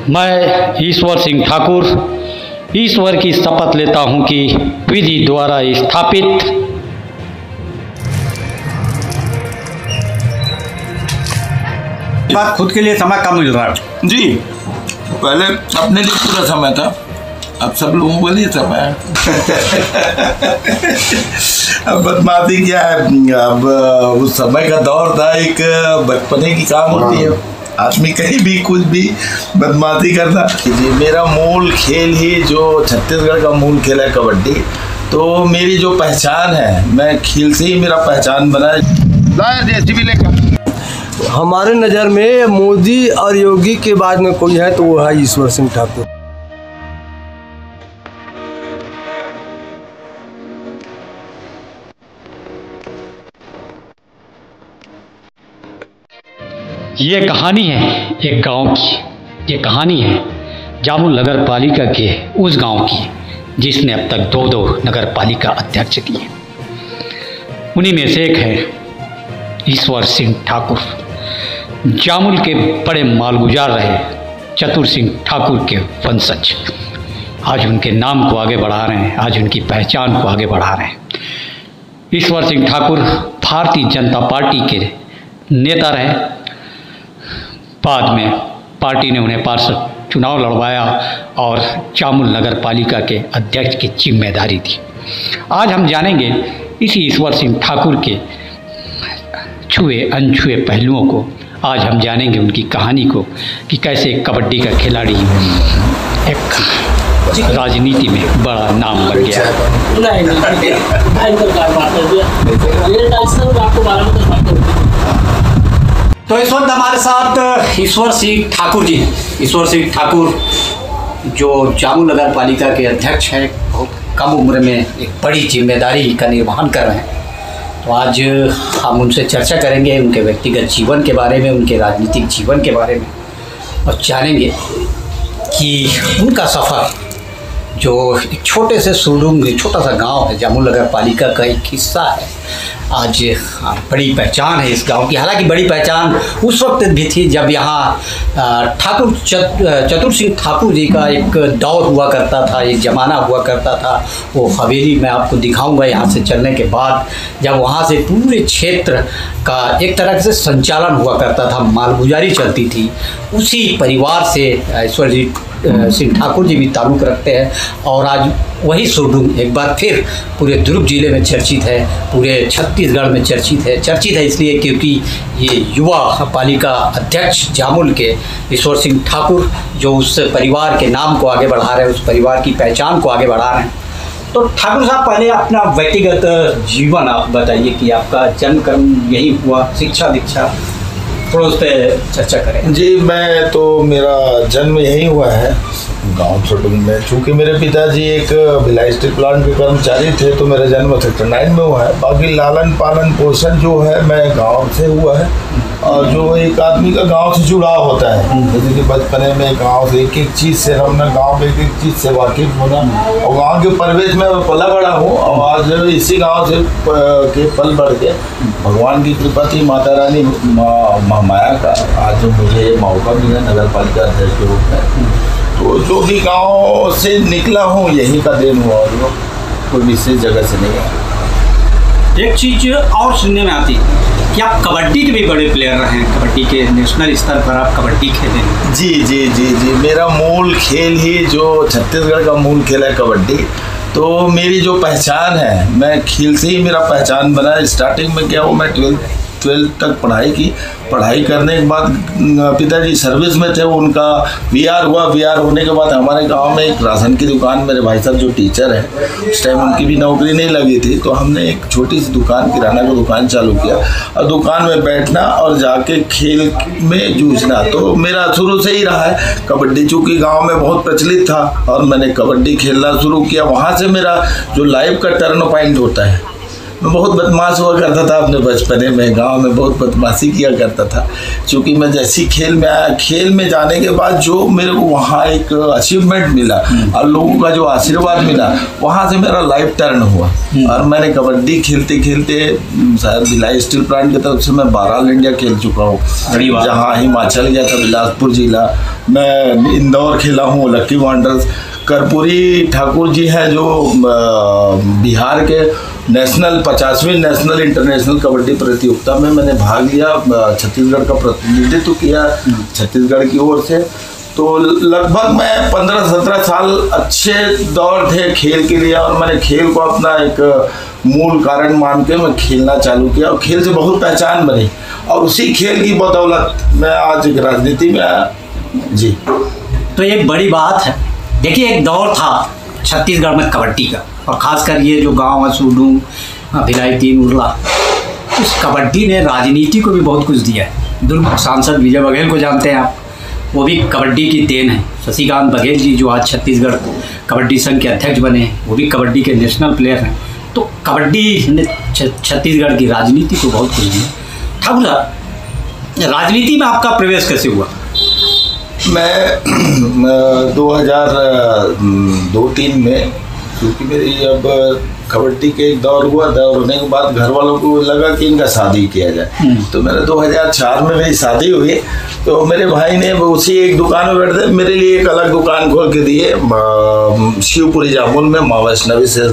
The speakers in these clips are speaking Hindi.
मैं ईश्वर सिंह ठाकुर ईश्वर की शपथ लेता हूं कि विधि द्वारा स्थापित बात खुद के लिए समय कम मिल रहा है जी। पहले अपने लिए पूरा समय था, अब सब लोगों के लिए समय है। अब बदमाशी क्या है, अब उस समय का दौर था, एक बचपने की काम होती है, आदमी कहीं भी कुछ भी बदमाशी करता। जी, मेरा मूल खेल ही जो छत्तीसगढ़ का मूल खेल है कबड्डी, तो मेरी जो पहचान है, मैं खेल से ही मेरा पहचान बना है। हमारे नज़र में मोदी और योगी के बाद में कोई है तो वो है ईश्वर सिंह ठाकुर। ये कहानी है एक गांव की। ये कहानी है जामुल नगर पालिका के उस गांव की जिसने अब तक दो नगर पालिका अध्यक्ष किए। उन्हीं में से एक है ईश्वर सिंह ठाकुर, जामुल के बड़े मालगुजार रहे चतुर सिंह ठाकुर के वंशज। आज उनके नाम को आगे बढ़ा रहे हैं, आज उनकी पहचान को आगे बढ़ा रहे हैं। ईश्वर सिंह ठाकुर भारतीय जनता पार्टी के नेता रहे। बाद में पार्टी ने उन्हें पार्षद चुनाव लड़वाया और जामुल नगर पालिका के अध्यक्ष की जिम्मेदारी दी। आज हम जानेंगे इसी ईश्वर सिंह ठाकुर के छुए अनछुए पहलुओं को। आज हम जानेंगे उनकी कहानी को कि कैसे कबड्डी का खिलाड़ी एक राजनीति में बड़ा नाम बन गया। तो इस वक्त हमारे साथ ईश्वर सिंह ठाकुर जी। ईश्वर सिंह ठाकुर जो जामुल नगर पालिका के अध्यक्ष हैं, बहुत कम उम्र में एक बड़ी जिम्मेदारी का निर्वहन कर रहे हैं। तो आज हम उनसे चर्चा करेंगे उनके व्यक्तिगत जीवन के बारे में, उनके राजनीतिक जीवन के बारे में, और जानेंगे कि उनका सफ़र जो एक छोटे से सुरडुंग छोटा सा गांव है, जामुल नगर पालिका का एक हिस्सा है, आज बड़ी पहचान है इस गांव की। हालांकि बड़ी पहचान उस वक्त भी थी जब यहाँ ठाकुर चतुर सिंह ठाकुर जी का एक दौर हुआ करता था, एक ज़माना हुआ करता था। वो हवेली मैं आपको दिखाऊंगा यहाँ से चलने के बाद, जब वहाँ से पूरे क्षेत्र का एक तरह से संचालन हुआ करता था, मालगुजारी चलती थी। उसी परिवार से ईश्वर सिंह ठाकुर जी भी ताल्लुक़ रखते हैं और आज वही सुरडुंग एक बार फिर पूरे दुर्ग जिले में चर्चित है, पूरे छत्तीसगढ़ में चर्चित है। चर्चित है इसलिए क्योंकि ये युवा पालिका अध्यक्ष जामुल के ईश्वर सिंह ठाकुर जो उस परिवार के नाम को आगे बढ़ा रहे हैं, उस परिवार की पहचान को आगे बढ़ा रहे हैं। तो ठाकुर साहब, पहले अपना व्यक्तिगत जीवन आप बताइए कि आपका जन्म कर्म यही हुआ, शिक्षा दीक्षा, थोड़ा उस पर चर्चा करें। जी, मैं तो मेरा जन्म यही हुआ है गांव सुरडुंग में। चूँकि मेरे पिताजी एक भिलाई स्टील प्लांट के कर्मचारी थे, तो मेरा जन्म सेक्टर 9 में हुआ है। बाकी लालन पालन पोषण जो है मैं गांव से हुआ है। और जो एक आदमी का गांव से जुड़ाव होता है, जैसे कि बचपने में गांव से एक एक चीज़ से हमने गांव में एक एक चीज़ से वाकिफ होना, और गांव के परिवेश में पला बड़ा हूँ। और आज इसी गांव से के पल बढ़ के भगवान की कृपा थी, माता रानी माया का आज मुझे मौका मिला नगर पालिका अध्यक्ष के रूप में। तो जो भी गांव से निकला हूँ यहीं का देन हुआ, और कोई विशेष जगह से नहीं है। एक चीज़ और सुनने में आती कि आप कबड्डी के भी बड़े प्लेयर रहे हैं, कबड्डी के नेशनल स्तर पर आप कबड्डी खेले हैं। जी जी जी जी, मेरा मूल खेल ही जो छत्तीसगढ़ का मूल खेल है कबड्डी, तो मेरी जो पहचान है, मैं खेल से ही मेरा पहचान बना। स्टार्टिंग में क्या हो, मैं 12th तक पढ़ाई की। पढ़ाई करने के बाद पिताजी सर्विस में थे, उनका वीआर हुआ। वीआर होने के बाद हमारे गांव में एक राशन की दुकान, मेरे भाई साहब जो टीचर हैं, उस टाइम उनकी भी नौकरी नहीं लगी थी, तो हमने एक छोटी सी दुकान, किराना की दुकान चालू किया और दुकान में बैठना और जाके खेल में जूझना। तो मेरा शुरू से ही रहा है कबड्डी, चूँकि गाँव में बहुत प्रचलित था और मैंने कबड्डी खेलना शुरू किया। वहाँ से मेरा जो लाइफ का टर्न पॉइंट होता है, मैं बहुत बदमाश हुआ करता था अपने बचपने में, गांव में बहुत बदमाशी किया करता था। क्योंकि मैं जैसी खेल में आया, खेल में जाने के बाद जो मेरे को वहाँ एक अचीवमेंट मिला और लोगों का जो आशीर्वाद मिला, वहाँ से मेरा लाइफ टर्न हुआ। और मैंने कबड्डी खेलते खेलते शायद भिलाई स्टील प्लांट की तरफ से मैं 12 ऑल इंडिया खेल चुका हूँ। जहाँ हिमाचल गया था, बिलासपुर जिला, मैं इंदौर खेला हूँ, लक्की वांडर्स। कर्पूरी ठाकुर जी हैं जो बिहार के नेशनल 50वीं नेशनल इंटरनेशनल कबड्डी प्रतियोगिता में मैंने भाग लिया, छत्तीसगढ़ का प्रतिनिधित्व किया छत्तीसगढ़ की ओर से। तो लगभग मैं 15-17 साल अच्छे दौर थे खेल के लिए, और मैंने खेल को अपना एक मूल कारण मान के मैं खेलना चालू किया, और खेल से बहुत पहचान बनी, और उसी खेल की बदौलत मैं आज एक राजनीति में आया जी। तो ये बड़ी बात है। देखिए, एक दौर था छत्तीसगढ़ में कबड्डी का, और ख़ासकर ये जो गांव है सूडू, भिलाई, तीन उरला, उस कबड्डी ने राजनीति को भी बहुत कुछ दिया है। दुर्ग सांसद विजय बघेल को जानते हैं आप, वो भी कबड्डी की देन है। शशिकांत बघेल जी जो आज छत्तीसगढ़ कबड्डी संघ के अध्यक्ष बने हैं, वो भी कबड्डी के नेशनल प्लेयर हैं। तो कबड्डी ने छत्तीसगढ़ की राजनीति को बहुत कुछ दिया। ठाकुर साहब, राजनीति में आपका प्रवेश कैसे हुआ? मैं 2002-03 में, क्योंकि मेरी अब कबड्डी के एक दौर हुआ, दौर होने के बाद घर वालों को लगा कि इनका शादी किया जाए। तो मेरे 2004 में मेरी शादी हुई। तो मेरे भाई ने उसी एक दुकान में बैठते मेरे लिए एक अलग दुकान खोल के दिए, शिवपुरी जामुन में, माँ वैष्णवी से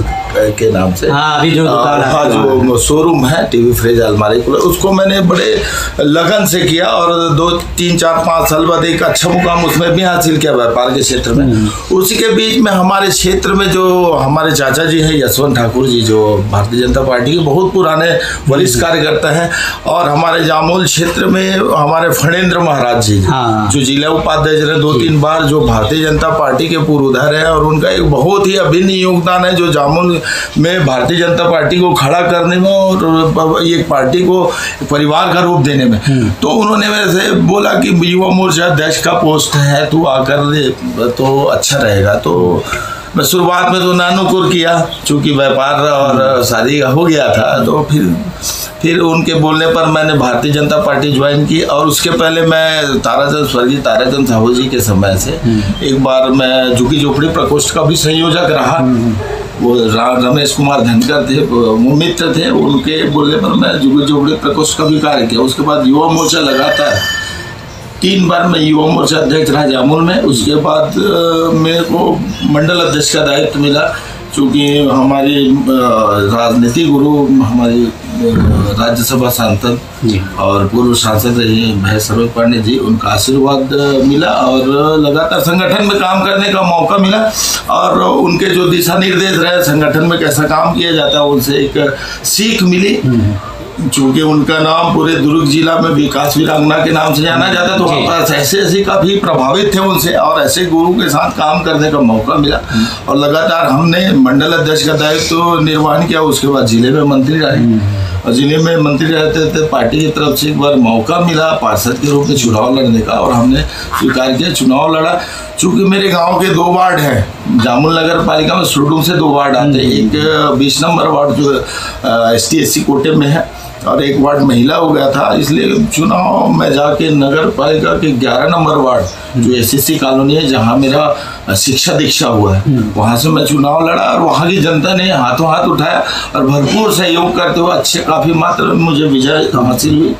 के नाम से। हाँ, अभी जो दुकान है, हाँ, जो शोरूम है टीवी, फ्रिज, अलमारी, उसको मैंने बड़े लगन से किया, और 2-3-4-5 साल बाद एक अच्छा मुकाम उसमें भी हासिल किया व्यापार के क्षेत्र में। उसी के बीच में हमारे क्षेत्र में जो हमारे चाचा जी हैं, यशवंत ठाकुर जी, जो भारतीय जनता पार्टी के बहुत पुराने वरिष्ठ कार्यकर्ता हैं, और हमारे जामोल क्षेत्र में हमारे फणेंद्र महाराज जी, जो जिला उपाध्यक्ष रहे 2-3 बार, जो भारतीय जनता पार्टी के पूर्वधर है, और उनका एक बहुत ही अभिन्न योगदान है जो जामुन में भारतीय जनता पार्टी को खड़ा करने में और एक पार्टी को परिवार का रूप देने में। तो उन्होंने मेरे से बोला कि युवा मोर्चा अध्यक्ष का पोस्ट है, तू आकर ले तो अच्छा रहेगा। तो मैं शुरुआत में तो नानुकुर किया, चूँकि व्यापार और शादी हो गया था। तो फिर उनके बोलने पर मैंने भारतीय जनता पार्टी ज्वाइन की, और उसके पहले मैं स्वर्गीय ताराचंद साहू जी के समय से एक बार मैं झुग्गी झोपड़ी प्रकोष्ठ का भी संयोजक रहा। वो रमेश कुमार धनकर थे, वो मित्र थे, उनके बोलने पर मैं झुग्गी झोपड़ी प्रकोष्ठ का भी कार्य किया। उसके बाद युवा मोर्चा लगातार 3 बार मैं युवा मोर्चा अध्यक्ष रहा जामुन में। उसके बाद मेरे को मंडल अध्यक्ष का दायित्व मिला, चूँकि हमारी राजनीति गुरु, हमारी राज्यसभा सांसद और पूर्व सांसद रही भैया सर्वे पांडे जी, उनका आशीर्वाद मिला, और लगातार संगठन में काम करने का मौका मिला, और उनके जो दिशा निर्देश रहे संगठन में कैसा काम किया जाता है, उनसे एक सीख मिली। चूँकि उनका नाम पूरे दुर्ग जिला में विकास वीरांगना के नाम से जाना जाता, तो ऐसे काफ़ी प्रभावित थे उनसे, और ऐसे गुरु के साथ काम करने का मौका मिला, और लगातार हमने मंडल अध्यक्ष का दायित्व निर्वहन किया। उसके बाद जिले में मंत्री रहे, और जिले में मंत्री रहते थे, पार्टी की तरफ से एक बार मौका मिला पार्षद के रूप में चुनाव लड़ने का, और हमने स्वीकार किया, चुनाव लड़ा। चूँकि मेरे गांव के 2 वार्ड हैं, जामुन नगर पालिका में सुरडू से 2 वार्ड आते हैं, एक 20 नंबर वार्ड जो ST/SC कोटे में है, और एक वार्ड महिला हो गया था। इसलिए चुनाव में जाके नगर पालिका के 11 नंबर वार्ड जो SSC कॉलोनी है, जहाँ मेरा शिक्षा दीक्षा हुआ है, वहाँ से मैं चुनाव लड़ा, और वहाँ की जनता ने हाथों हाथ उठाया और भरपूर सहयोग करते हुए अच्छे काफ़ी मात्रा में मुझे विजय हासिल हुई।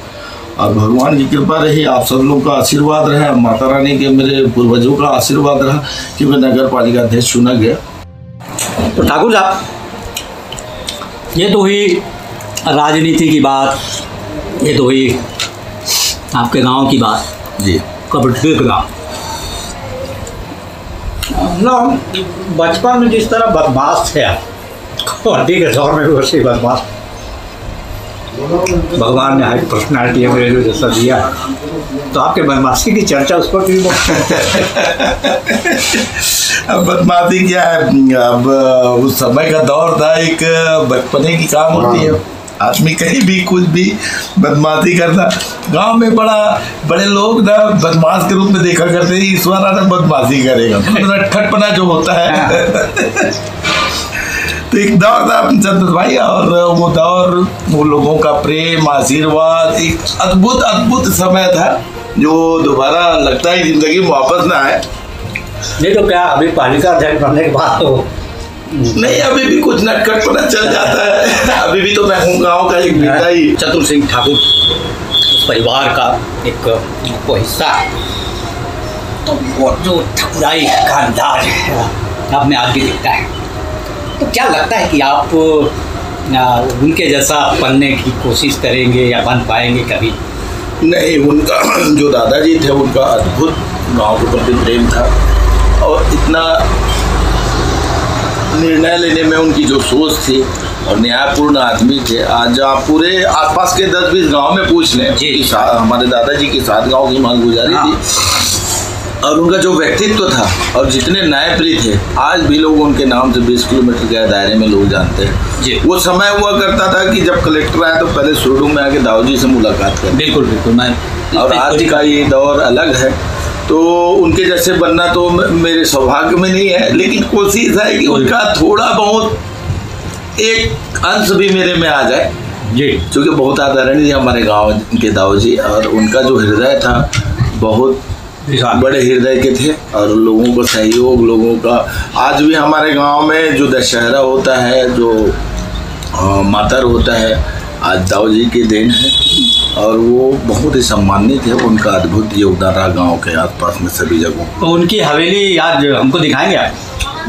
और भगवान की कृपा रही, आप सब लोग का आशीर्वाद रहा, माता रानी के, मेरे पूर्वजों का आशीर्वाद रहा कि मैं नगर पालिका अध्यक्ष चुना गया। तो ठाकुर साहब, ये तो हुई राजनीति की बात, ये तो हुई आपके गांव की बात जी, कबड्डी का गाँव ना। बचपन में जिस तरह बदमाश थे आप, कबड्डी के दौर में भी वैसे बदमाश। भगवान ने हाई पर्सनैलिटी है मेरे जो जैसा दिया, तो आपके बदमाशी की चर्चा उस पर भी अब बदमाशी क्या है, अब उस समय का दौर था, एक बचपने की काम होती है, आदमी कहीं भी कुछ भी बदमाशी करता। गांव में बड़े लोग ना बदमाश के रूप में देखा करते हैं, ईश्वर ना बदमाशी करेगा, तो ठटपना जो होता है तो एक दौर था संतोष भाई, और वो दौर, वो लोगों का प्रेम, आशीर्वाद, एक अद्भुत अद्भुत समय था जो दोबारा लगता है जिंदगी में वापस ना आए। नहीं तो क्या अभी पालिका अध्यक्ष बनने के बाद तो नहीं, अभी भी कुछ नटखट पना चल जाता है। अभी भी तो मैं हूँ गाँव का एक बेटा ही। चतुर सिंह ठाकुर परिवार का एक वो हिस्सा है, तो वो जो ठकुराई का अंदाज है आप में आज भी दिखता है। तो क्या लगता है कि आप उनके जैसा बनने की कोशिश करेंगे या बन पाएंगे कभी? नहीं, उनका जो दादाजी थे उनका अद्भुत गांव के प्रति प्रेम था, और इतना निर्णय लेने में उनकी जो सोच थी, और न्यायपूर्ण आदमी थे। आज आप पूरे आसपास के 10-20 गांव में पूछ लें कि हमारे दादाजी की 7 गांव की मांग गुजारी थी, और उनका जो व्यक्तित्व था और जितने न्यायप्रिय थे, आज भी लोग उनके नाम से 20 किलोमीटर के दायरे में लोग जानते हैं जी। वो समय हुआ करता था कि जब कलेक्टर आए तो पहले सुरडू में आके दाऊ जी से मुलाकात करें। बिल्कुल बिल्कुल। मैं और आज का ये दौर अलग है, तो उनके जैसे बनना तो मेरे सौभाग्य में नहीं है, लेकिन कोशिश है कि उनका थोड़ा बहुत एक अंश भी मेरे में आ जाए जी, क्योंकि बहुत आदरणीय हमारे गांव के दाऊ जी, और उनका जो हृदय था बहुत बड़े हृदय के थे, और लोगों का सहयोग, लोगों का आज भी हमारे गांव में जो दशहरा होता है, जो मातर होता है, आज दाऊ जी की देन है, और वो बहुत ही सम्मानित है। उनका अद्भुत योगदान रहा गांव के आसपास में सभी जगहों। तो उनकी हवेली आज हमको दिखाएंगे आप?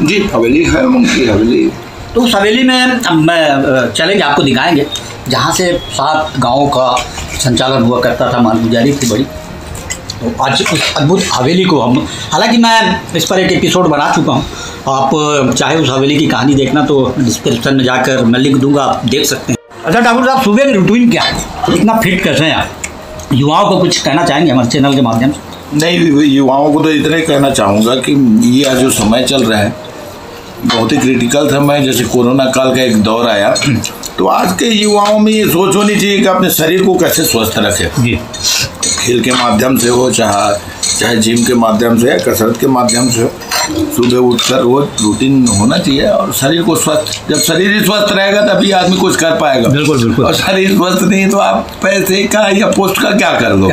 जी, हवेली है उनकी हवेली। तो उस हवेली में मैं चलेंगे, आपको दिखाएंगे, जहाँ से 7 गाँव का संचालन हुआ करता था, मालगुजारी थी बड़ी। तो आज उस अद्भुत हवेली को हम, हालांकि मैं इस पर एक एपिसोड बना चुका हूँ, आप चाहे उस हवेली की कहानी देखना तो डिस्क्रिप्शन में जाकर मैं लिख दूंगा, आप देख सकते हैं। अच्छा ठाकुर साहब, सुबह की रूटीन क्या है, इतना फिट कैसे हैं आप? युवाओं को कुछ कहना चाहेंगे हमारे चैनल के माध्यम से? नहीं, युवाओं को तो इतना ही कहना चाहूँगा कि ये जो समय चल रहा है बहुत ही क्रिटिकल समय, जैसे कोरोना काल का एक दौर आया, तो आज के युवाओं में ये सोच होनी चाहिए कि अपने शरीर को कैसे स्वस्थ रखें जी। खेल के माध्यम से हो, चाहे जिम के माध्यम से, कसरत के माध्यम से, सुबह उठकर रोज रूटीन होना चाहिए, और शरीर को स्वस्थ, जब शरीर ही स्वस्थ रहेगा तभी आदमी कुछ कर पाएगा। बिल्कुल बिल्कुल। और शरीर स्वस्थ नहीं तो आप पैसे का या पोस्ट का क्या कर लो?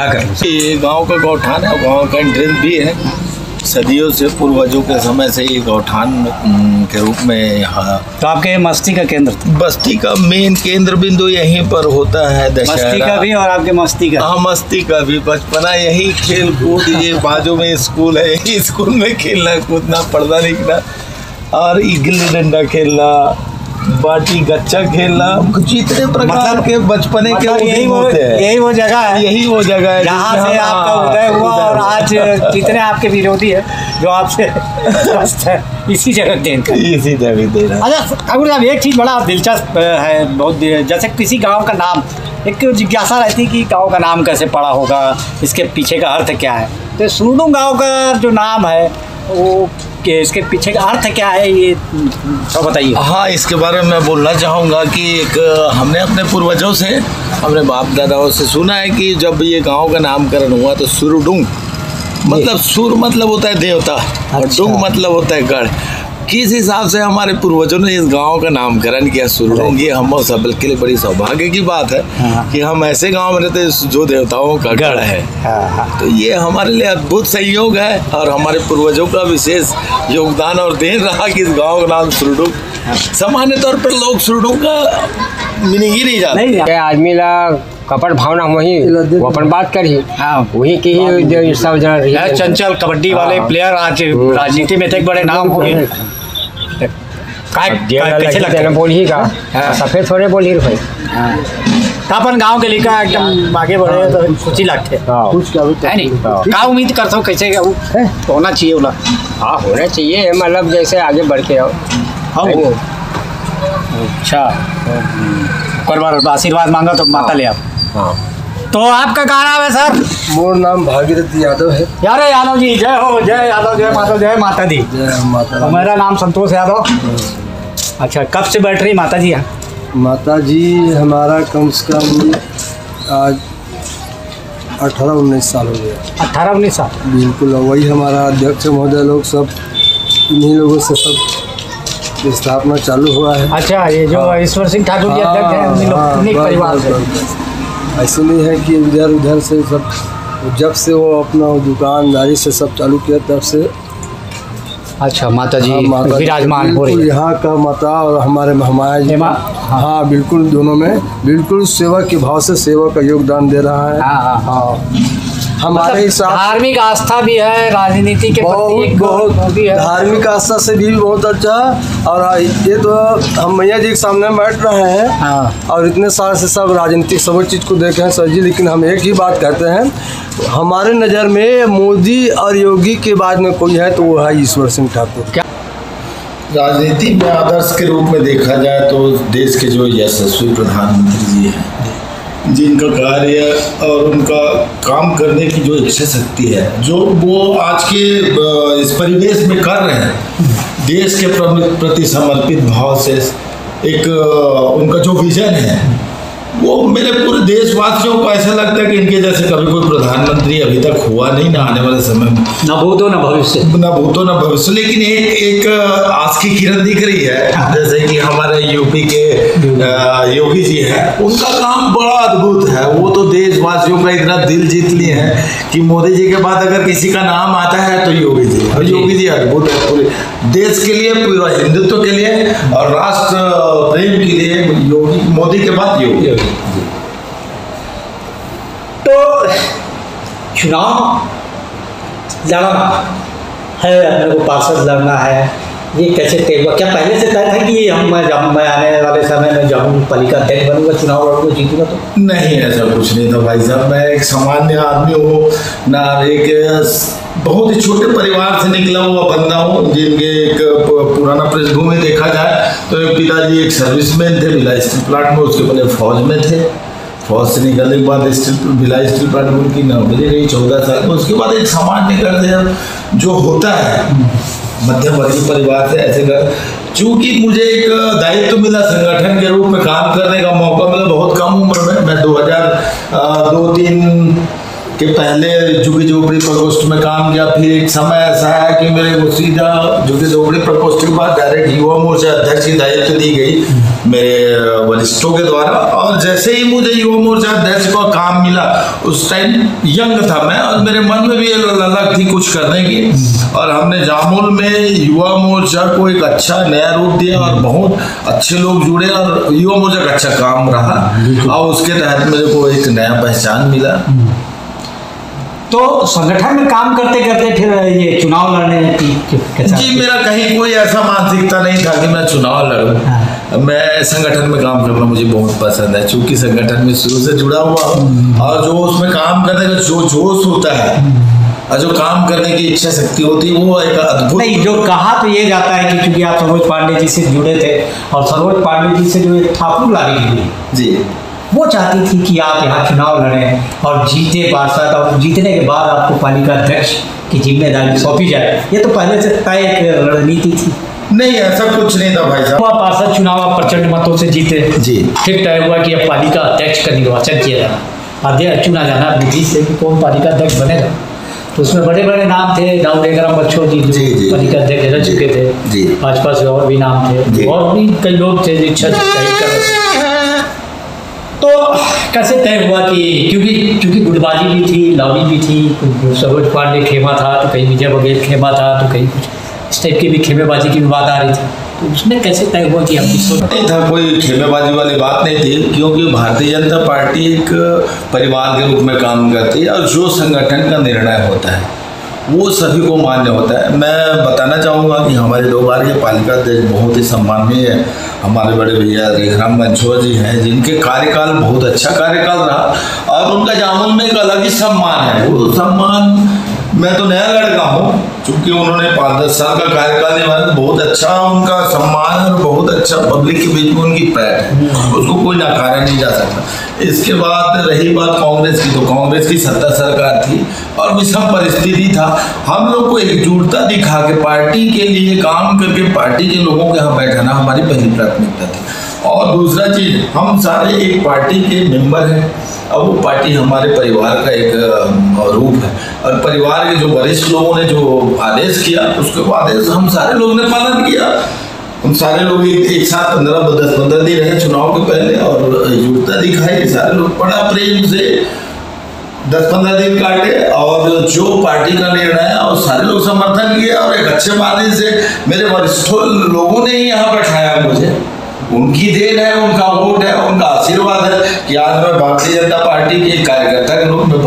ये गाँव का गौठान है, गाँव का एंट्रेंस भी है, सदियों से पूर्वजों के समय से ये गौठान के रूप में यहाँ। तो आपके मस्ती का केंद्र था? बस्ती का मेन केंद्र बिंदु यहीं पर होता है। मस्ती का भी और आपके मस्ती का? हाँ, मस्ती का भी, बचपना यही, खेल कूद, ये बाजू में स्कूल है, यही स्कूल में खेलना कूदना, पढ़ना लिखना, और गिल्ली डंडा खेलना, बाटी गच्चा खेलना, जितने प्रकार के बचपने के यही वो जगह है, यही वो जगह है जहाँ से आपका उदय हुआ, और आज जितने आपके विरोधी है जो आपसे इसी जगह देन का, इसी जगह देना। अच्छा ठाकुर साहब, एक चीज़ बड़ा दिलचस्प है, बहुत जैसे किसी गांव का नाम, एक जिज्ञासा रहती है कि गांव का नाम कैसे पड़ा होगा, इसके पीछे का अर्थ क्या है। तो सुरडू गांव का जो नाम है वो इसके पीछे का अर्थ क्या है, ये तो बताइए। हाँ, इसके बारे में मैं बोलना चाहूँगा कि एक हमने अपने पूर्वजों से, अपने बाप दादाओं से सुना है कि जब ये गांव का नामकरण हुआ तो सुरडुंग मतलब सुर मतलब होता है देवता, और डुंग मतलब होता है गढ़। किस हिसाब से हमारे पूर्वजों ने इस गांव का नामकरण किया सुरडुंग, ये हम सब के लिए बड़ी सौभाग्य की बात है कि हम ऐसे गांव में रहते हैं जो देवताओं का गढ़ है। तो ये हमारे लिए अद्भुत संयोग है, और हमारे पूर्वजों का विशेष योगदान और देन रहा कि इस गांव का नाम सुरडुंग। सामान्य तौर पर लोग सुरडुंग का मीनिंग ही नहीं जानते। आदमी ला कपट भावना वही वो अपन बात करी, वही की ही सब जन चंचल कबड्डी वाले प्लेयर आज राजनीति में थे, बड़े नाम हो गए। बोली का सफेद थोड़े बोली भाई, अपन गांव के लिखा एकदम आगे बढ़े तो खुशी लगते है नहीं। क्या उम्मीद करता हूँ कैसे होना चाहिए बोला? हाँ, होना चाहिए, मतलब जैसे आगे बढ़ के आओ। अच्छा, पर बार आशीर्वाद मांगा तो माता ले आप। हाँ, तो आपका क्या नाम है सर? मोर नाम भागीरथ यादव है। यार यादव जी, जय हो, जय यादव, जय माता, जय माता दी। जय माता। तो मेरा नाम संतोष यादव। अच्छा, कब से बैठ रही माता जी यहाँ? माता जी हमारा कम से कम आज 18-19 साल हो गया। 18-19 साल? बिल्कुल, वही हमारा अध्यक्ष महोदय लोग सब इन्हीं लोगों से सब की स्थापना चालू हुआ है। अच्छा, ये जो ईश्वर सिंह ठाकुर जी अध्यक्ष हैं उन्हीं लोग उन्हीं परिवार से। ऐसे नहीं है कि इधर उधर से सब, जब से वो अपना दुकानदारी से सब चालू किया तब से। अच्छा, माता जी माता विराजमान हो रही है यहाँ का माता और हमारे महामाया जी। हाँ बिल्कुल, दोनों में बिल्कुल सेवा के भाव से सेवा का योगदान दे रहा है। हाँ। हमारे हिसाब धार्मिक आस्था भी है, राजनीति के बहुत भी है, धार्मिक आस्था से भी बहुत अच्छा। और ये तो हम मैया जी के सामने बैठ रहे हैं। हाँ। और इतने सारे से सब राजनीतिक सब चीज़ को देखे हैं सर जी, लेकिन हम एक ही बात कहते हैं, हमारे नज़र में मोदी और योगी के बाद में कोई है तो वो है ईश्वर सिंह ठाकुर। क्या राजनीति में आदर्श के रूप में देखा जाए तो देश के जो यशस्वी प्रधानमंत्री जी हैं, जिनका कार्य और उनका काम करने की जो इच्छा शक्ति है, जो वो आज के इस परिवेश में कर रहे हैं, देश के प्रति समर्पित भाव से एक उनका जो विजन है, वो मेरे पूरे देशवासियों को ऐसा लगता है कि इनके जैसे कभी कोई प्रधानमंत्री अभी तक हुआ नहीं, ना आने वाले समय में, न भूतो न भविष्य, न भूतो न भविष्य। लेकिन एक आज की किरण दिख रही है, जैसे कि हमारे यूपी के योगी जी हैं, उनका काम बड़ा अद्भुत है। वो तो देशवासियों का इतना दिल जीत लिए हैं कि मोदी जी के बाद अगर किसी का नाम आता है तो योगी जी। और योगी जी अद्भुत है, पूरे देश के लिए, पूरा हिंदुत्व के लिए और राष्ट्र प्रेम के लिए योगी, मोदी के बाद योगी। तो चुनाव लड़ना है, अपने को पार्षद लड़ना है, ये कैसे तय हुआ? क्या पहले से तय था कि जब मैं आने वाले समय में जब पालिका अध्यक्ष बनूंगा, चुनाव लड़ूंगा, जीतूंगा? तो नहीं, ऐसा कुछ नहीं था भाई साहब। मैं एक सामान्य आदमी हूँ ना, एक बहुत ही छोटे परिवार से निकला हुआ बंदा हूँ, जिनके एक पुराना पृष्ठभूमि देखा जाए तो एक पिताजी एक सर्विसमैन थे भिलाई स्टील प्लांट में, उसके पहले फौज में थे। फौज से निकलने के बाद भिलाई स्टील प्लांट में उनकी नौकरी रही 14 साल में। उसके बाद एक सामान्य घर जो होता है मध्यम वर्गीय परिवार से, ऐसे घर, चूँकि मुझे एक दायित्व मिला संगठन के रूप में काम करने का मौका मिला बहुत कम उम्र में। मैं 2002-03 के पहले झुग्गी झोपड़ी प्रकोष्ठ में काम किया। फिर एक समय ऐसा है कि मेरे को सीधा झुग्गी झोपड़ी प्रकोष्ठ के बाद डायरेक्ट युवा मोर्चा अध्यक्ष की दायित्व दी गई मेरे वरिष्ठों के द्वारा। और जैसे ही मुझे युवा मोर्चा अध्यक्ष का काम मिला, उस टाइम यंग था मैं और मेरे मन में भी ललक थी कुछ करने की, और हमने जामुल में युवा मोर्चा को एक अच्छा नया रूप दिया और बहुत अच्छे लोग जुड़े और युवा मोर्चा का अच्छा काम रहा और उसके तहत मेरे को एक नया पहचान मिला। तो संगठन में काम करते करते फिर ये चुनाव लड़ने की जी, मेरा कहीं कोई ऐसा मानसिकता नहीं था कि मैं चुनाव लड़ूं। मैं संगठन में काम करना मुझे बहुत पसंद है, क्योंकि संगठन में शुरू से जुड़ा हुआ हूं और जो उसमें काम करने का जो जोश होता है और जो काम करने की इच्छा शक्ति होती है, वो एक अद्भुत। नहीं, जो कहा तो ये जाता है कि क्योंकि आप सरोज पांडे जी से जुड़े थे और सरोज पांडे जी से जो ठाकुर लाली जी, वो चाहती थी कि आप यहाँ चुनाव लड़ें और जीते पार्षद, और जीतने के बाद आपको पालिका अध्यक्ष की जिम्मेदारी सौंपी जाए। ये तो पहले से तय एक रणनीति थी। नहीं, ऐसा कुछ नहीं था भाई साहब। पार्षद चुनाव आप प्रचंड मतों से जीते जी, फिर तय हुआ कि अब पालिका अध्यक्ष का निर्वाचन किया जाना, अध्यक्ष चुना जाना विधि से कि कौन पालिका अध्यक्ष बनेगा। तो उसमें बड़े बड़े नाम थे, दाऊदेगराम बच्चों जी जो पालिका अध्यक्ष रह चुके थे, आसपास और भी नाम थे, और भी कई लोग थे इच्छा तो कैसे तय हुआ कि क्योंकि गुटबाजी भी थी, लॉबी भी थी, सरोज पांडे खेमा था तो कहीं विजय बघेल खेमा था तो कहीं कुछ इस टाइप की भी खेमेबाजी की बात आ रही थी। तो उसमें कैसे तय हुआ कि अब नहीं था, कोई खेमेबाजी वाली बात नहीं थी, क्योंकि भारतीय जनता पार्टी एक परिवार के रूप में काम करती है और जो संगठन का निर्णय होता है वो सभी को मान्य होता है। मैं बताना चाहूँगा कि हमारे 2 बार के पालिका अध्यक्ष बहुत ही सम्माननीय है, हमारे बड़े भैया रेखराम मंछुआ जी हैं, जिनके कार्यकाल बहुत अच्छा कार्यकाल रहा और उनका जामुन में एक अलग ही सम्मान है। वो सम्मान, मैं तो नया लड़का हूँ, चूँकि उन्होंने 5-10 साल का कार्यकाल निभाया, बहुत अच्छा उनका सम्मान और बहुत अच्छा पब्लिक के बीच में उनकी पैठ है, उसको कोई नकारा नहीं जा सकता। इसके बाद रही बात कांग्रेस की, तो कांग्रेस की सत्ता सरकार थी और विषम परिस्थिति था। हम लोग को एकजुटता दिखा के पार्टी के लिए काम करके पार्टी के लोगों के यहाँ बैठाना हमारी पहली प्राथमिकता थी। और दूसरा चीज़, हम सारे एक पार्टी के मेंबर हैं और वो पार्टी हमारे परिवार का एक रूप है और परिवार के जो वरिष्ठ लोगों ने जो आदेश किया उसके आदेश हम सारे लोगों ने पालन किया हम सारे लोग एक साथ 10-15 दिन रहे चुनाव के पहले और एकजुटता दिखाई। सारे लोग बड़ा प्रेम से 10-15 दिन काटे और जो पार्टी का निर्णय है और सारे लोग समर्थन किए और एक अच्छे माने से मेरे वरिष्ठों लोगों ने ही यहाँ बैठाया मुझे। उनकी देन है, उनका वोट है, उनका आशीर्वाद है कि आज मैं भारतीय जनता पार्टी के कार्यकर्ता के रूप में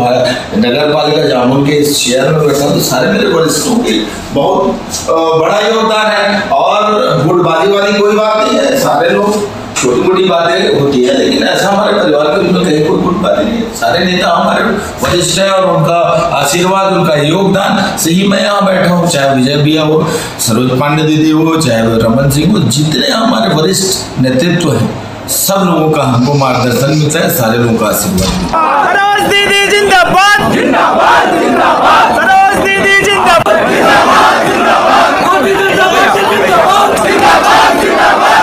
नगर पालिका जामुन के इस चेयर में बैठा। तो सारे मेरे वरिष्ठों की बहुत बड़ा योगदान है और गुटबाजी वाली कोई बात नहीं है। सारे लोग छोटी मोटी बातें होती है लेकिन ऐसा हमारे परिवार के रूप में कहीं कोई गुटबाजी नहीं है। सारे नेता हमारे वरिष्ठ है और उनका आशीर्वाद, उनका योगदान से ही मैं यहाँ बैठा हूँ। चाहे विजय भैया हो, सरोज पांडे दीदी हो, चाहे रमन सिंह हो, जितने हमारे वरिष्ठ नेतृत्व है सब लोगों का हमको मार्गदर्शन मिलता है, सारे लोगों का आशीर्वाद। सरोज दीदी जिंदाबाद, जिंदाबाद, जिंदाबाद। सरोज दीदी जिंदाबाद, जिंदाबाद, जिंदाबाद। जिंदाबाद, जिंदाबाद।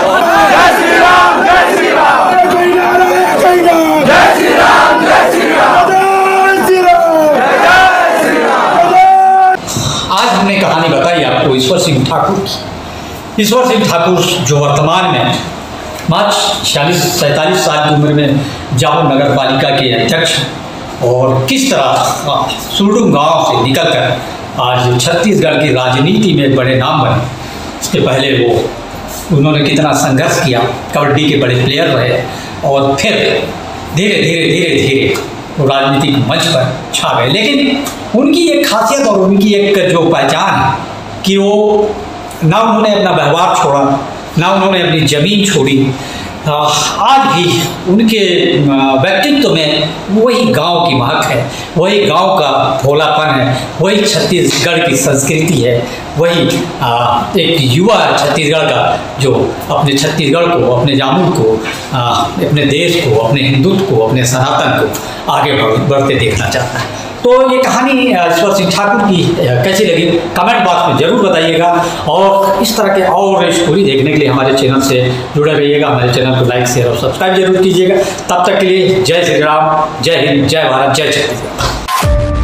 जय श्री राम, जय श्री राम। जय श्री राम, जय श्री राम। जय श्री राम, जय श्री राम। आज हमने कहानी बताई आपको ईश्वर सिंह ठाकुर की। ईश्वर सिंह ठाकुर जो वर्तमान में मार्च 46-47 साल की उम्र में जामुन नगर पालिका के अध्यक्ष और किस तरह सुरडुम गांव से निकलकर आज छत्तीसगढ़ की राजनीति में बड़े नाम बने। इसके पहले उन्होंने कितना संघर्ष किया, कबड्डी के बड़े प्लेयर रहे और फिर धीरे धीरे वो राजनीतिक मंच पर छा गए। लेकिन उनकी एक खासियत और उनकी एक जो पहचान है कि वो ना उन्होंने अपना व्यवहार छोड़ा, ना उन्होंने अपनी ज़मीन छोड़ी। आज भी उनके व्यक्तित्व में वही गांव की महक है, वही गांव का भोलापन है, वही छत्तीसगढ़ की संस्कृति है, वही एक युवा छत्तीसगढ़ का जो अपने छत्तीसगढ़ को, अपने जामुन को, अपने देश को, अपने हिंदुत्व को, अपने सनातन को आगे बढ़ते देखना चाहता है। तो ये कहानी ईश्वर सिंह ठाकुर की कैसी लगी कमेंट बॉक्स में ज़रूर बताइएगा और इस तरह के और स्टोरी देखने के लिए हमारे चैनल से जुड़े रहिएगा। हमारे चैनल को लाइक, शेयर और सब्सक्राइब जरूर कीजिएगा। तब तक के लिए जय श्री राम, जय हिंद, जय भारत, जय छत्तीसगढ़।